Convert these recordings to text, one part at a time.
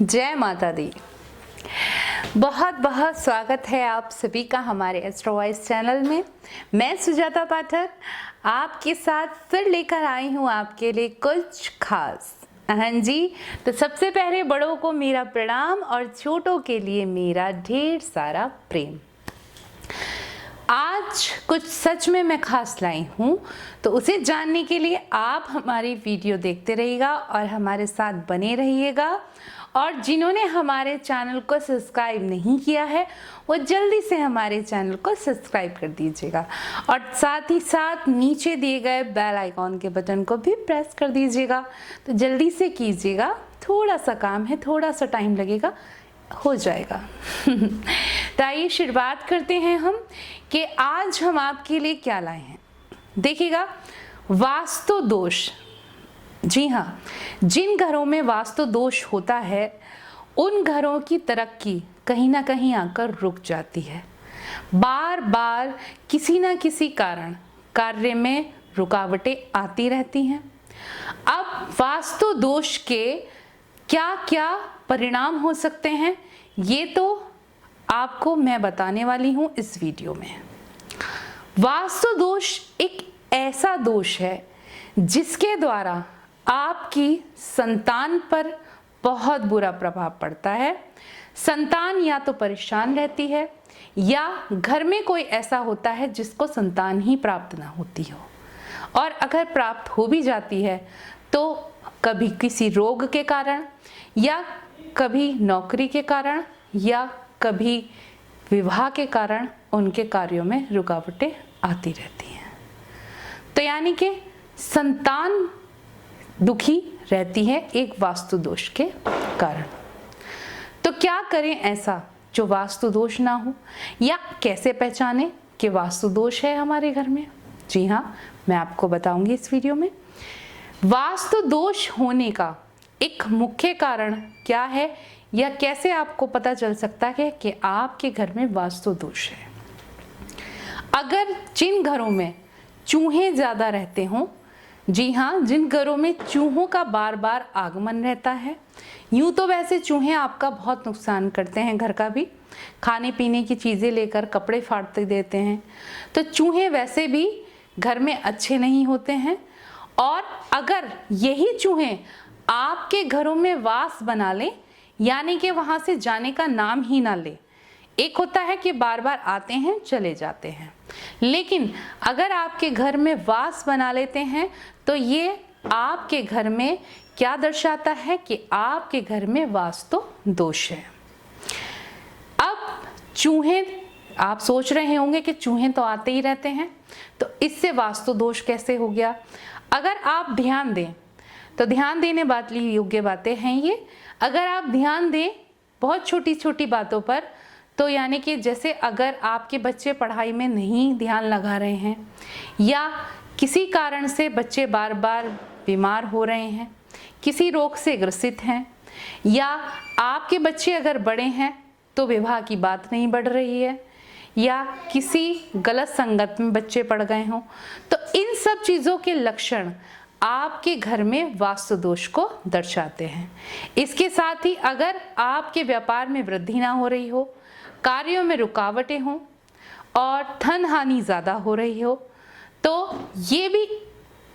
जय माता दी। बहुत बहुत स्वागत है आप सभी का हमारे एस्ट्रो वॉइस चैनल में। मैं सुजाता पाठक आपके साथ फिर लेकर आई हूँ आपके लिए कुछ खास। हाँ जी, तो सबसे पहले बड़ों को मेरा प्रणाम और छोटों के लिए मेरा ढेर सारा प्रेम। आज कुछ सच में मैं खास लाई हूँ, तो उसे जानने के लिए आप हमारी वीडियो देखते रहिएगा और हमारे साथ बने रहिएगा। और जिन्होंने हमारे चैनल को सब्सक्राइब नहीं किया है वो जल्दी से हमारे चैनल को सब्सक्राइब कर दीजिएगा और साथ ही साथ नीचे दिए गए बेल आइकॉन के बटन को भी प्रेस कर दीजिएगा। तो जल्दी से कीजिएगा, थोड़ा सा काम है, थोड़ा सा टाइम लगेगा, हो जाएगा। तो आइए शुरुआत करते हैं हम कि आज हम आपके लिए क्या लाए हैं। देखिएगा, वास्तु दोष। जी हाँ, जिन घरों में वास्तु दोष होता है उन घरों की तरक्की कहीं ना कहीं आकर रुक जाती है। बार बार किसी ना किसी कारण कार्य में रुकावटें आती रहती हैं। अब वास्तु दोष के क्या क्या परिणाम हो सकते हैं ये तो आपको मैं बताने वाली हूँ इस वीडियो में। वास्तु दोष एक ऐसा दोष है जिसके द्वारा आपकी संतान पर बहुत बुरा प्रभाव पड़ता है। संतान या तो परेशान रहती है या घर में कोई ऐसा होता है जिसको संतान ही प्राप्त ना होती हो, और अगर प्राप्त हो भी जाती है तो कभी किसी रोग के कारण या कभी नौकरी के कारण या कभी विवाह के कारण उनके कार्यों में रुकावटें आती रहती हैं। तो यानी कि संतान दुखी रहती है एक वास्तु दोष के कारण। तो क्या करें ऐसा जो वास्तु दोष ना हो, या कैसे पहचाने कि वास्तु दोष है हमारे घर में? जी हाँ, मैं आपको बताऊंगी इस वीडियो में। वास्तु दोष होने का एक मुख्य कारण क्या है या कैसे आपको पता चल सकता है कि आपके घर में वास्तु दोष है। अगर जिन घरों में चूहे ज्यादा रहते हों, जी हाँ, जिन घरों में चूहों का बार बार आगमन रहता है, यूं तो वैसे चूहे आपका बहुत नुकसान करते हैं, घर का भी, खाने पीने की चीज़ें लेकर कपड़े फाड़ते देते हैं, तो चूहे वैसे भी घर में अच्छे नहीं होते हैं। और अगर यही चूहे आपके घरों में वास बना लें, यानी कि वहाँ से जाने का नाम ही ना ले, एक होता है कि बार बार आते हैं चले जाते हैं, लेकिन अगर आपके घर में वास बना लेते हैं तो ये आपके घर में क्या दर्शाता है कि आपके घर में वास्तु दोष है। अब चूहे, आप सोच रहे होंगे कि चूहे तो आते ही रहते हैं, तो इससे वास्तु दोष कैसे हो गया? अगर आप ध्यान दें तो ध्यान देने वाली योग्य बातें हैं ये। अगर आप ध्यान दें बहुत छोटी छोटी बातों पर, तो यानी कि जैसे अगर आपके बच्चे पढ़ाई में नहीं ध्यान लगा रहे हैं या किसी कारण से बच्चे बार बार बीमार हो रहे हैं, किसी रोग से ग्रसित हैं, या आपके बच्चे अगर बड़े हैं तो विवाह की बात नहीं बढ़ रही है, या किसी गलत संगत में बच्चे पड़ गए हों, तो इन सब चीज़ों के लक्षण आपके घर में वास्तु दोष को दर्शाते हैं। इसके साथ ही अगर आपके व्यापार में वृद्धि ना हो रही हो, कार्यों में रुकावटें हों और धन हानि ज़्यादा हो रही हो, तो ये भी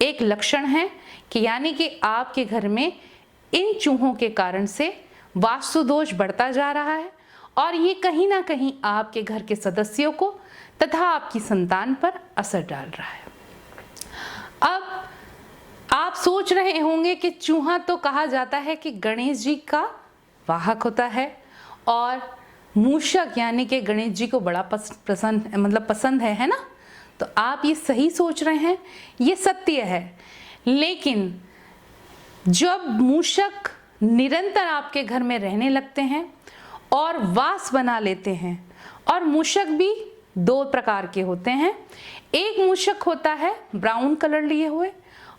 एक लक्षण है कि यानी कि आपके घर में इन चूहों के कारण से वास्तु दोष बढ़ता जा रहा है और ये कहीं ना कहीं आपके घर के सदस्यों को तथा आपकी संतान पर असर डाल रहा है। अब आप सोच रहे होंगे कि चूहा तो कहा जाता है कि गणेश जी का वाहक होता है और मूषक यानी कि गणेश जी को बड़ा पसंद है ना? तो आप ये सही सोच रहे हैं, ये सत्य है। लेकिन जब मूषक निरंतर आपके घर में रहने लगते हैं और वास बना लेते हैं, और मूषक भी दो प्रकार के होते हैं, एक मूषक होता है ब्राउन कलर लिए हुए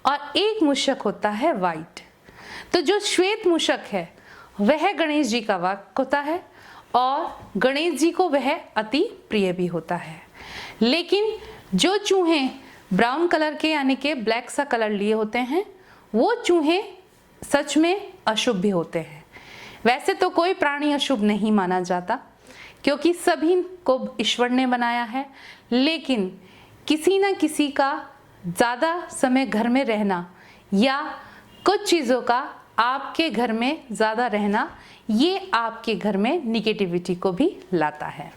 और एक मूषक होता है वाइट। तो जो श्वेत मूषक है वह गणेश जी का वाहक होता है और गणेश जी को वह अति प्रिय भी होता है। लेकिन जो चूहे ब्राउन कलर के यानी कि ब्लैक सा कलर लिए होते हैं वो चूहे सच में अशुभ भी होते हैं। वैसे तो कोई प्राणी अशुभ नहीं माना जाता, क्योंकि सभी को ईश्वर ने बनाया है, लेकिन किसी न किसी का ज़्यादा समय घर में रहना या कुछ चीज़ों का आपके घर में ज़्यादा रहना, ये आपके घर में निगेटिविटी को भी लाता है।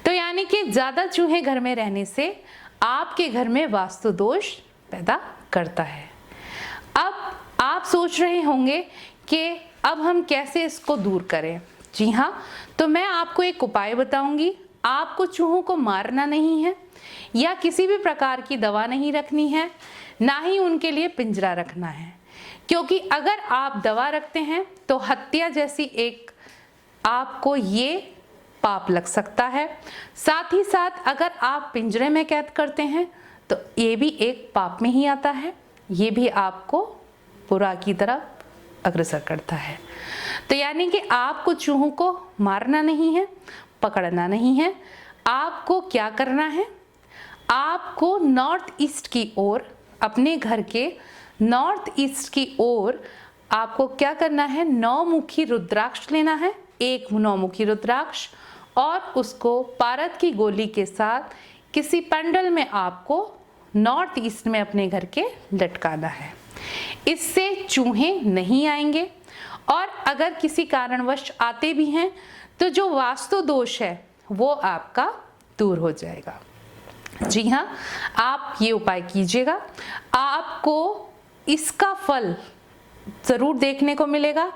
तो यानी कि ज़्यादा चूहे घर में रहने से आपके घर में वास्तु दोष पैदा करता है। अब आप सोच रहे होंगे कि अब हम कैसे इसको दूर करें। जी हाँ, तो मैं आपको एक उपाय बताऊंगी। आपको चूहों को मारना नहीं है या किसी भी प्रकार की दवा नहीं रखनी है, ना ही उनके लिए पिंजरा रखना है, क्योंकि अगर आप दवा रखते हैं तो हत्या जैसी एक आपको ये पाप लग सकता है। साथ ही साथ अगर आप पिंजरे में कैद करते हैं तो ये भी एक पाप में ही आता है, ये भी आपको बुरा की तरफ अग्रसर करता है। तो यानी कि आपको चूहों को मारना नहीं है, पकड़ना नहीं है। आपको क्या करना है, आपको नॉर्थ ईस्ट की ओर, अपने घर के नॉर्थ ईस्ट की ओर आपको क्या करना है, 9 मुखी रुद्राक्ष लेना है, एक 9 मुखी रुद्राक्ष, और उसको पारद की गोली के साथ किसी पंडल में आपको नॉर्थ ईस्ट में अपने घर के लटकाना है। इससे चूहे नहीं आएंगे, और अगर किसी कारणवश आते भी हैं तो जो वास्तु दोष है वो आपका दूर हो जाएगा। जी हाँ, आप ये उपाय कीजिएगा, आपको इसका फल ज़रूर देखने को मिलेगा।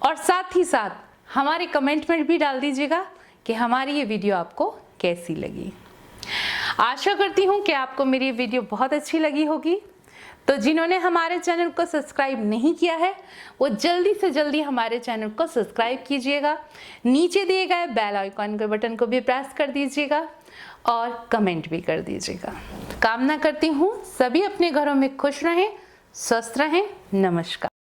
और साथ ही साथ हमारे कमेंट में भी डाल दीजिएगा कि हमारी ये वीडियो आपको कैसी लगी। आशा करती हूँ कि आपको मेरी ये वीडियो बहुत अच्छी लगी होगी। तो जिन्होंने हमारे चैनल को सब्सक्राइब नहीं किया है वो जल्दी से जल्दी हमारे चैनल को सब्सक्राइब कीजिएगा। नीचे दिए गए बेल आइकॉन के बटन को भी प्रेस कर दीजिएगा और कमेंट भी कर दीजिएगा। कामना करती हूँ सभी अपने घरों में खुश रहें, स्वस्थ रहें। नमस्कार।